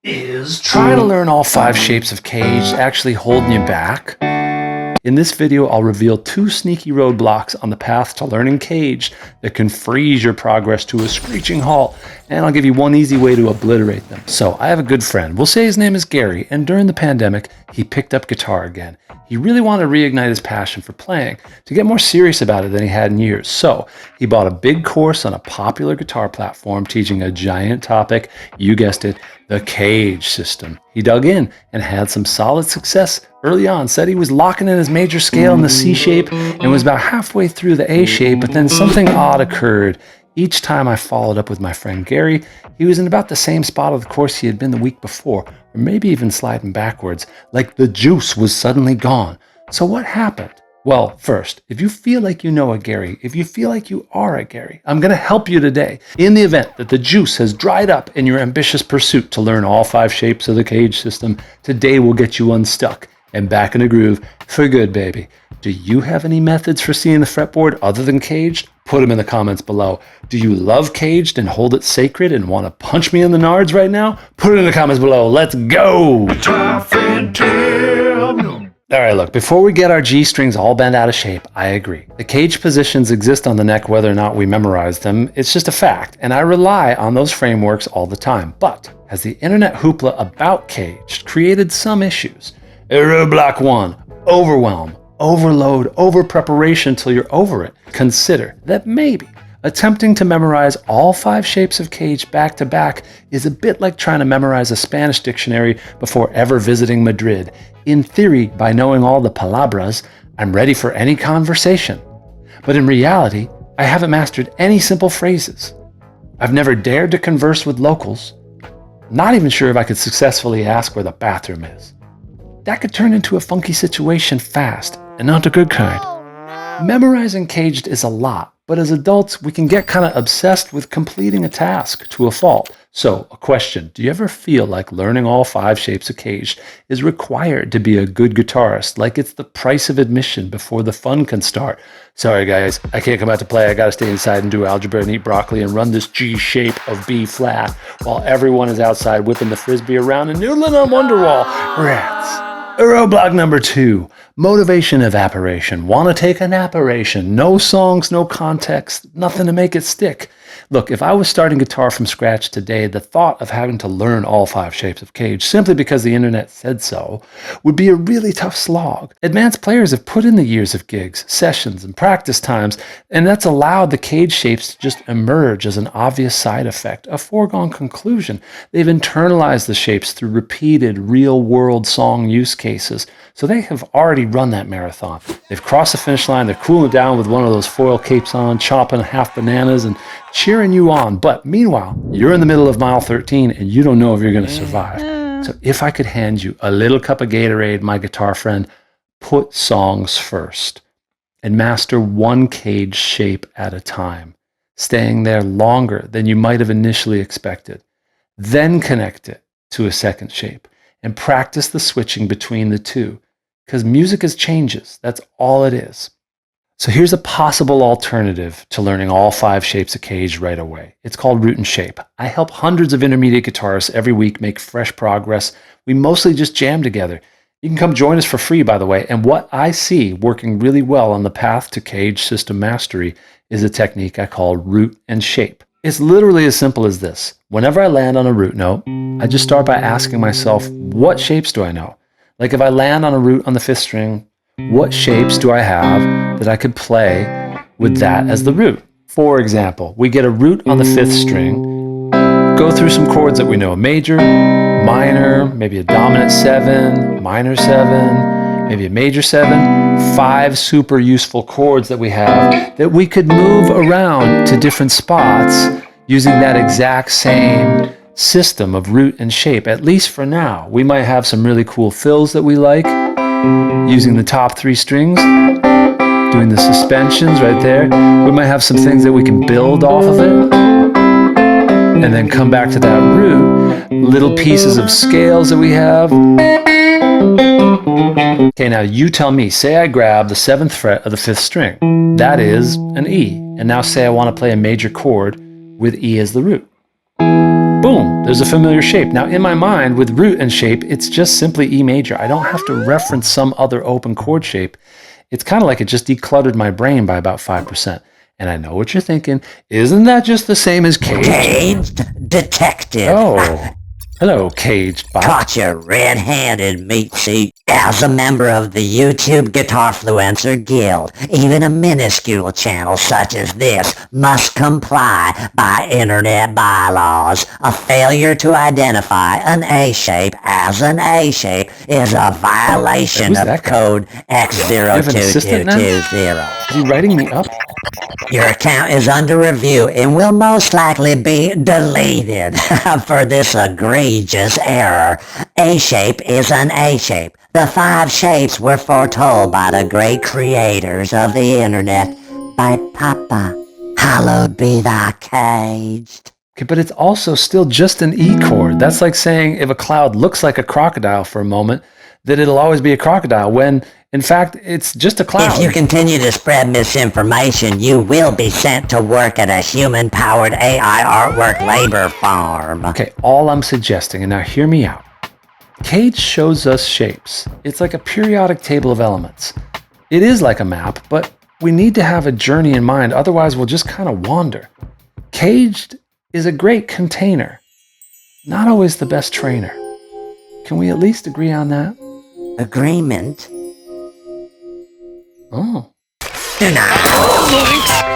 Is trying to learn all 5 shapes of CAGED actually holding you back? In this video, I'll reveal 2 sneaky roadblocks on the path to learning CAGED that can freeze your progress to a screeching halt, and I'll give you one easy way to obliterate them. So, I have a good friend. We'll say his name is Gary, and during the pandemic, he picked up guitar again. He really wanted to reignite his passion for playing, to get more serious about it than he had in years. So, he bought a big course on a popular guitar platform teaching a giant topic, you guessed it, the CAGED system. He dug in and had some solid success early on. Said he was locking in his major scale in the C shape and was about halfway through the A shape, but then something odd occurred. Each time I followed up with my friend Gary, he was in about the same spot of the course he had been the week before, or maybe even sliding backwards, like the juice was suddenly gone. So what happened? Well, first, if you feel like you know a Gary, if you feel like you are a Gary, I'm going to help you today. In the event that the juice has dried up in your ambitious pursuit to learn all 5 shapes of the CAGED system, today will get you unstuck and back in a groove for good, baby. Do you have any methods for seeing the fretboard other than CAGED? Put them in the comments below. Do you love CAGED and hold it sacred and want to punch me in the nards right now? Put it in the comments below. Let's go! All right, look, before we get our G strings all bent out of shape, I agree. The CAGED positions exist on the neck whether or not we memorize them. It's just a fact, and I rely on those frameworks all the time. But has the internet hoopla about CAGED created some issues? Roadblock 1, overwhelm, overload, over-preparation till you're over it. Consider that maybe attempting to memorize all 5 shapes of CAGED back to back is a bit like trying to memorize a Spanish dictionary before ever visiting Madrid. In theory, by knowing all the palabras, I'm ready for any conversation. But in reality, I haven't mastered any simple phrases. I've never dared to converse with locals. Not even sure if I could successfully ask where the bathroom is. That could turn into a funky situation fast, and not the good kind. Memorizing CAGED is a lot, but as adults, we can get kind of obsessed with completing a task to a fault. So, a question, do you ever feel like learning all 5 shapes of CAGED is required to be a good guitarist, like it's the price of admission before the fun can start? Sorry guys, I can't come out to play, I gotta stay inside and do algebra and eat broccoli and run this G shape of B flat, while everyone is outside whipping the frisbee around and noodling on Wonderwall. Rats. Roadblock number 2, motivation evaporation. Want to take an apparation. No songs, no context, nothing to make it stick. Look, if I was starting guitar from scratch today, the thought of having to learn all 5 shapes of CAGED simply because the internet said so would be a really tough slog. Advanced players have put in the years of gigs, sessions, and practice times, and that's allowed the CAGED shapes to just emerge as an obvious side effect, a foregone conclusion. They've internalized the shapes through repeated real-world song use cases, so they have already run that marathon. They've crossed the finish line, they're cooling down with one of those foil capes on, chopping half bananas, and cheering you on. But meanwhile, you're in the middle of mile 13 and you don't know if you're going to survive. So if I could hand you a little cup of Gatorade, my guitar friend, put songs first and master one CAGED shape at a time, staying there longer than you might have initially expected. Then connect it to a second shape and practice the switching between the two, because music is changes. That's all it is. So here's a possible alternative to learning all 5 shapes of CAGED right away. It's called Root and Shape. I help hundreds of intermediate guitarists every week make fresh progress. We mostly just jam together. You can come join us for free, by the way. And what I see working really well on the path to CAGED system mastery is a technique I call Root and Shape. It's literally as simple as this. Whenever I land on a root note, I just start by asking myself, what shapes do I know? Like if I land on a root on the 5th string, what shapes do I have that I could play with that as the root? For example, we get a root on the 5th string, go through some chords that we know, major, minor, maybe a dominant 7, minor 7, maybe a major 7, 5 super useful chords that we have that we could move around to different spots using that exact same system of root and shape, at least for now. We might have some really cool fills that we like, using the top 3 strings, doing the suspensions right there. We might have some things that we can build off of it, and then come back to that root, little pieces of scales that we have. Okay, now you tell me, say I grab the 7th fret of the 5th string. That is an E. And now say I want to play a major chord with E as the root. Boom, boom, there's a familiar shape. Now, in my mind, with root and shape, it's just simply E major. I don't have to reference some other open chord shape. It's kind of like it just decluttered my brain by about 5%. And I know what you're thinking. Isn't that just the same as CAGED? CAGED detective. Oh, hello, CAGED bot. Caught you red-handed, meat suit. As a member of the YouTube Guitarfluencer Guild, even a minuscule channel such as this must comply by internet bylaws. A failure to identify an A shape as an A shape is a violation of code X0220. Is he writing me up? Your account is under review and will most likely be deleted for this egregious error. A shape is an A shape. The 5 shapes were foretold by the great creators of the internet, by Papa. Hallowed be thy caged. Okay, but it's also still just an E chord. That's like saying if a cloud looks like a crocodile for a moment, that it'll always be a crocodile, when in fact it's just a cloud. If you continue to spread misinformation, you will be sent to work at a human-powered AI artwork labor farm. Okay, all I'm suggesting, and now hear me out. CAGED shows us shapes. It's like a periodic table of elements. It is like a map, but we need to have a journey in mind, otherwise we'll just kind of wander. CAGED is a great container, not always the best trainer. Can we at least agree on that? Agreement? Oh. Do not.